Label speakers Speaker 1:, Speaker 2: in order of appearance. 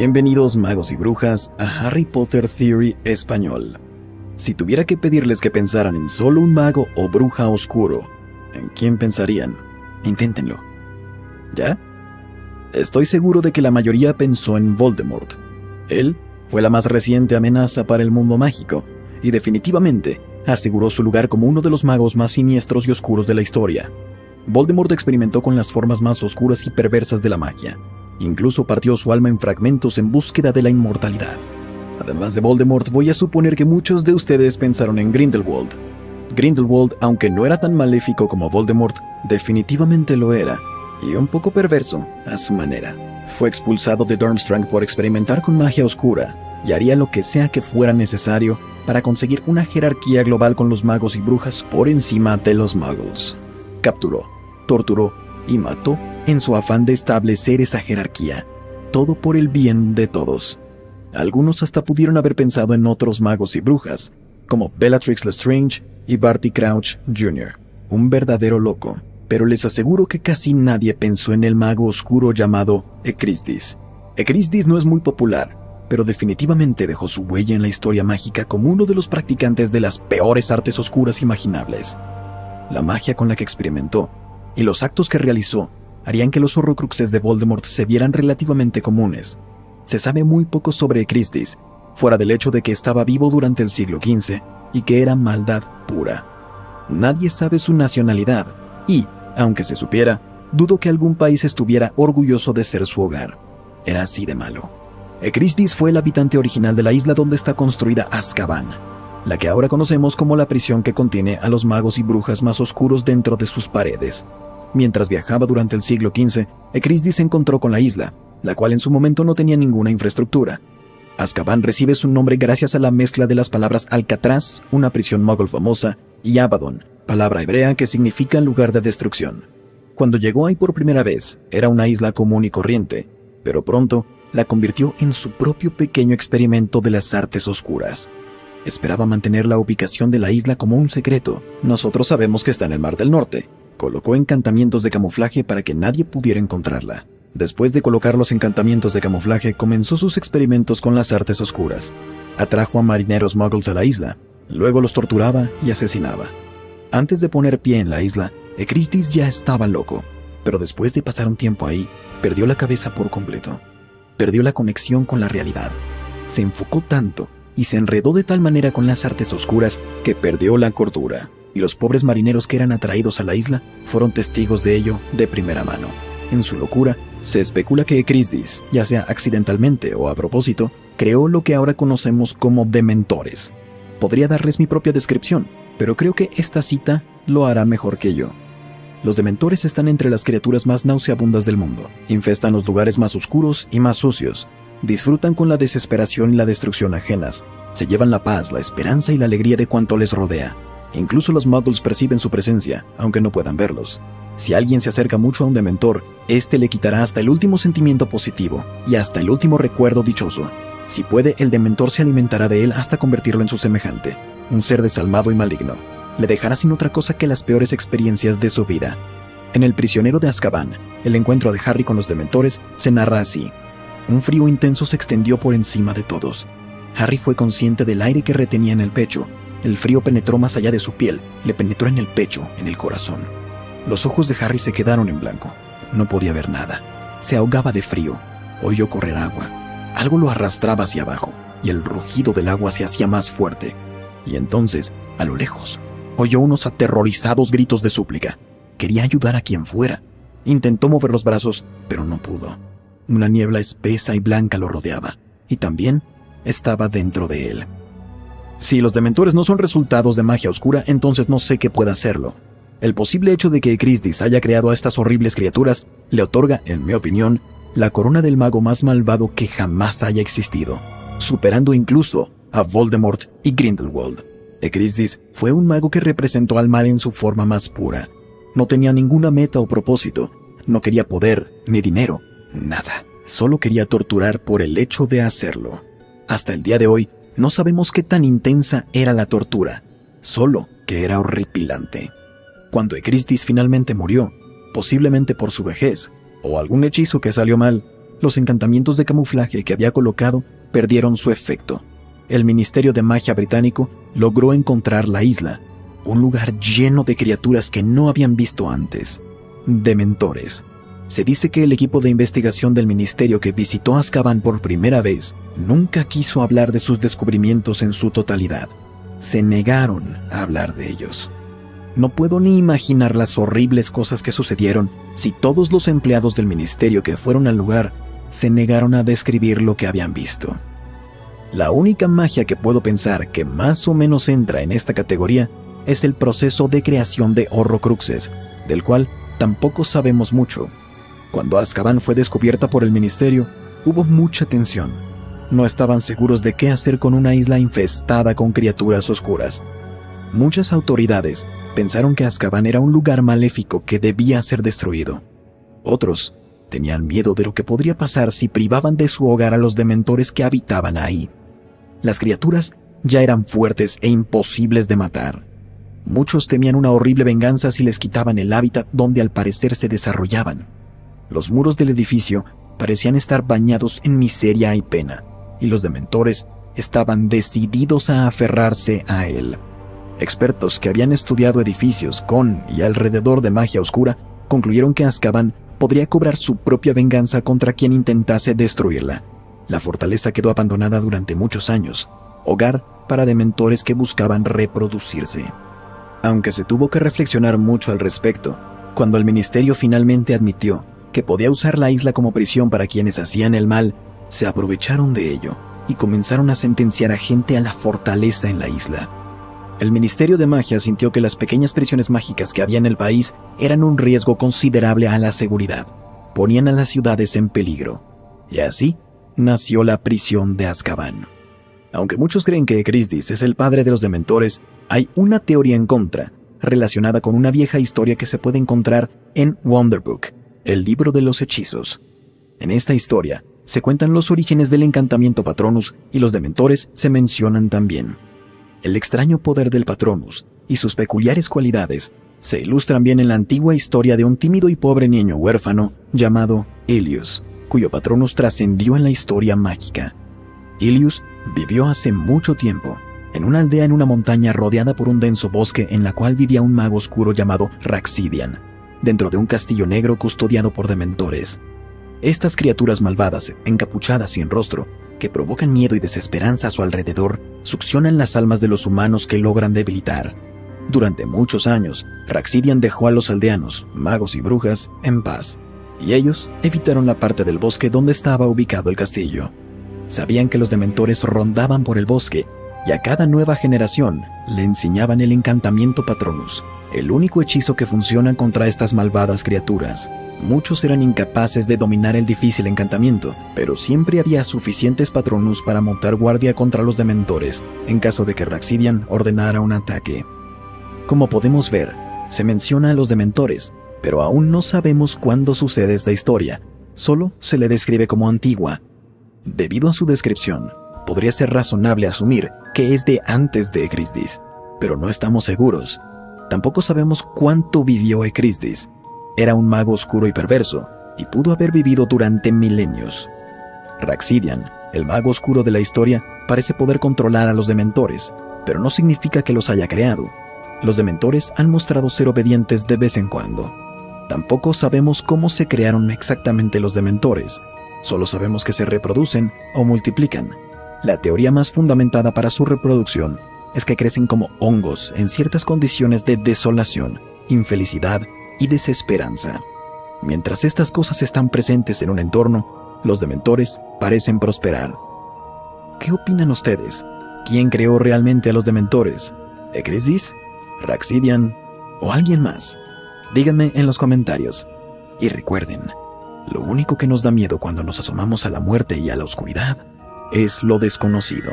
Speaker 1: Bienvenidos magos y brujas a Harry Potter Theory Español. Si tuviera que pedirles que pensaran en solo un mago o bruja oscuro, ¿en quién pensarían? Inténtenlo. ¿Ya? Estoy seguro de que la mayoría pensó en Voldemort. Él fue la más reciente amenaza para el mundo mágico, y definitivamente aseguró su lugar como uno de los magos más siniestros y oscuros de la historia. Voldemort experimentó con las formas más oscuras y perversas de la magia. Incluso partió su alma en fragmentos en búsqueda de la inmortalidad. Además de Voldemort, voy a suponer que muchos de ustedes pensaron en Grindelwald. Grindelwald, aunque no era tan maléfico como Voldemort, definitivamente lo era, y un poco perverso a su manera. Fue expulsado de Durmstrang por experimentar con magia oscura, y haría lo que sea que fuera necesario para conseguir una jerarquía global con los magos y brujas por encima de los muggles. Capturó, torturó y mató en su afán de establecer esa jerarquía, todo por el bien de todos. Algunos hasta pudieron haber pensado en otros magos y brujas, como Bellatrix Lestrange y Barty Crouch Jr., un verdadero loco, pero les aseguro que casi nadie pensó en el mago oscuro llamado Ecristis. Ecristis no es muy popular, pero definitivamente dejó su huella en la historia mágica como uno de los practicantes de las peores artes oscuras imaginables. La magia con la que experimentó y los actos que realizó harían que los horrocruxes de Voldemort se vieran relativamente comunes. Se sabe muy poco sobre Ecristis, fuera del hecho de que estaba vivo durante el siglo XV y que era maldad pura. Nadie sabe su nacionalidad y, aunque se supiera, dudo que algún país estuviera orgulloso de ser su hogar. Era así de malo. Ecristis fue el habitante original de la isla donde está construida Azkaban, la que ahora conocemos como la prisión que contiene a los magos y brujas más oscuros dentro de sus paredes. Mientras viajaba durante el siglo XV, Ecristis se encontró con la isla, la cual en su momento no tenía ninguna infraestructura. Azkaban recibe su nombre gracias a la mezcla de las palabras Alcatraz, una prisión muggle famosa, y Abaddon, palabra hebrea que significa lugar de destrucción. Cuando llegó ahí por primera vez, era una isla común y corriente, pero pronto la convirtió en su propio pequeño experimento de las artes oscuras. Esperaba mantener la ubicación de la isla como un secreto. Nosotros sabemos que está en el Mar del Norte. Colocó encantamientos de camuflaje para que nadie pudiera encontrarla. Después de colocar los encantamientos de camuflaje, comenzó sus experimentos con las artes oscuras. Atrajo a marineros muggles a la isla, luego los torturaba y asesinaba. Antes de poner pie en la isla, Ecristis ya estaba loco, pero después de pasar un tiempo ahí, perdió la cabeza por completo. Perdió la conexión con la realidad. Se enfocó tanto y se enredó de tal manera con las artes oscuras que perdió la cordura. Y los pobres marineros que eran atraídos a la isla fueron testigos de ello de primera mano. En su locura, se especula que Ecristis, ya sea accidentalmente o a propósito, creó lo que ahora conocemos como dementores. Podría darles mi propia descripción, pero creo que esta cita lo hará mejor que yo. Los dementores están entre las criaturas más nauseabundas del mundo. Infestan los lugares más oscuros y más sucios. Disfrutan con la desesperación y la destrucción ajenas. Se llevan la paz, la esperanza y la alegría de cuanto les rodea. Incluso los muggles perciben su presencia, aunque no puedan verlos. Si alguien se acerca mucho a un dementor, este le quitará hasta el último sentimiento positivo y hasta el último recuerdo dichoso. Si puede, el dementor se alimentará de él hasta convertirlo en su semejante, un ser desalmado y maligno. Le dejará sin otra cosa que las peores experiencias de su vida. En El prisionero de Azkaban, el encuentro de Harry con los dementores se narra así. Un frío intenso se extendió por encima de todos. Harry fue consciente del aire que retenía en el pecho. El frío penetró más allá de su piel, le penetró en el pecho, en el corazón. Los ojos de Harry se quedaron en blanco. No podía ver nada. Se ahogaba de frío. Oyó correr agua. Algo lo arrastraba hacia abajo, y el rugido del agua se hacía más fuerte. Y entonces, a lo lejos, oyó unos aterrorizados gritos de súplica. Quería ayudar a quien fuera. Intentó mover los brazos, pero no pudo. Una niebla espesa y blanca lo rodeaba, y también estaba dentro de él. Si los dementores no son resultados de magia oscura, entonces no sé qué pueda hacerlo. El posible hecho de que Ecristis haya creado a estas horribles criaturas le otorga, en mi opinión, la corona del mago más malvado que jamás haya existido, superando incluso a Voldemort y Grindelwald. Ecristis fue un mago que representó al mal en su forma más pura. No tenía ninguna meta o propósito, no quería poder ni dinero, nada. Solo quería torturar por el hecho de hacerlo. Hasta el día de hoy, no sabemos qué tan intensa era la tortura, solo que era horripilante. Cuando Ecristis finalmente murió, posiblemente por su vejez o algún hechizo que salió mal, los encantamientos de camuflaje que había colocado perdieron su efecto. El Ministerio de Magia británico logró encontrar la isla, un lugar lleno de criaturas que no habían visto antes. Dementores. Se dice que el equipo de investigación del ministerio que visitó Azkaban por primera vez nunca quiso hablar de sus descubrimientos en su totalidad. Se negaron a hablar de ellos. No puedo ni imaginar las horribles cosas que sucedieron si todos los empleados del ministerio que fueron al lugar se negaron a describir lo que habían visto. La única magia que puedo pensar que más o menos entra en esta categoría es el proceso de creación de Horrocruxes, del cual tampoco sabemos mucho. Cuando Azkaban fue descubierta por el ministerio, hubo mucha tensión. No estaban seguros de qué hacer con una isla infestada con criaturas oscuras. Muchas autoridades pensaron que Azkaban era un lugar maléfico que debía ser destruido. Otros tenían miedo de lo que podría pasar si privaban de su hogar a los dementores que habitaban ahí. Las criaturas ya eran fuertes e imposibles de matar. Muchos temían una horrible venganza si les quitaban el hábitat donde al parecer se desarrollaban. Los muros del edificio parecían estar bañados en miseria y pena, y los dementores estaban decididos a aferrarse a él. Expertos que habían estudiado edificios con y alrededor de magia oscura concluyeron que Azkaban podría cobrar su propia venganza contra quien intentase destruirla. La fortaleza quedó abandonada durante muchos años, hogar para dementores que buscaban reproducirse. Aunque se tuvo que reflexionar mucho al respecto, cuando el ministerio finalmente admitió que podía usar la isla como prisión para quienes hacían el mal, se aprovecharon de ello y comenzaron a sentenciar a gente a la fortaleza en la isla. El Ministerio de Magia sintió que las pequeñas prisiones mágicas que había en el país eran un riesgo considerable a la seguridad, ponían a las ciudades en peligro, y así nació la prisión de Azkaban. Aunque muchos creen que Ecrizdis es el padre de los dementores, hay una teoría en contra, relacionada con una vieja historia que se puede encontrar en Wonderbook, el libro de los hechizos. En esta historia se cuentan los orígenes del encantamiento Patronus y los dementores se mencionan también. El extraño poder del Patronus y sus peculiares cualidades se ilustran bien en la antigua historia de un tímido y pobre niño huérfano llamado Ilius, cuyo Patronus trascendió en la historia mágica. Ilius vivió hace mucho tiempo en una aldea en una montaña rodeada por un denso bosque en la cual vivía un mago oscuro llamado Raxidian, dentro de un castillo negro custodiado por dementores. Estas criaturas malvadas, encapuchadas sin rostro, que provocan miedo y desesperanza a su alrededor, succionan las almas de los humanos que logran debilitar. Durante muchos años, Raxidian dejó a los aldeanos, magos y brujas, en paz, y ellos evitaron la parte del bosque donde estaba ubicado el castillo. Sabían que los dementores rondaban por el bosque, y a cada nueva generación le enseñaban el encantamiento Patronus, el único hechizo que funciona contra estas malvadas criaturas. Muchos eran incapaces de dominar el difícil encantamiento, pero siempre había suficientes Patronus para montar guardia contra los dementores, en caso de que Raxidian ordenara un ataque. Como podemos ver, se menciona a los dementores, pero aún no sabemos cuándo sucede esta historia, solo se le describe como antigua. Debido a su descripción, podría ser razonable asumir que es de antes de Ecrizdis, pero no estamos seguros. Tampoco sabemos cuánto vivió Ecrizdis. Era un mago oscuro y perverso, y pudo haber vivido durante milenios. Raxidian, el mago oscuro de la historia, parece poder controlar a los dementores, pero no significa que los haya creado. Los dementores han mostrado ser obedientes de vez en cuando. Tampoco sabemos cómo se crearon exactamente los dementores, solo sabemos que se reproducen o multiplican. La teoría más fundamentada para su reproducción es que crecen como hongos en ciertas condiciones de desolación, infelicidad y desesperanza. Mientras estas cosas están presentes en un entorno, los dementores parecen prosperar. ¿Qué opinan ustedes? ¿Quién creó realmente a los dementores? ¿Ecrizdis? ¿Raxidian? ¿O alguien más? Díganme en los comentarios. Y recuerden, lo único que nos da miedo cuando nos asomamos a la muerte y a la oscuridad es lo desconocido.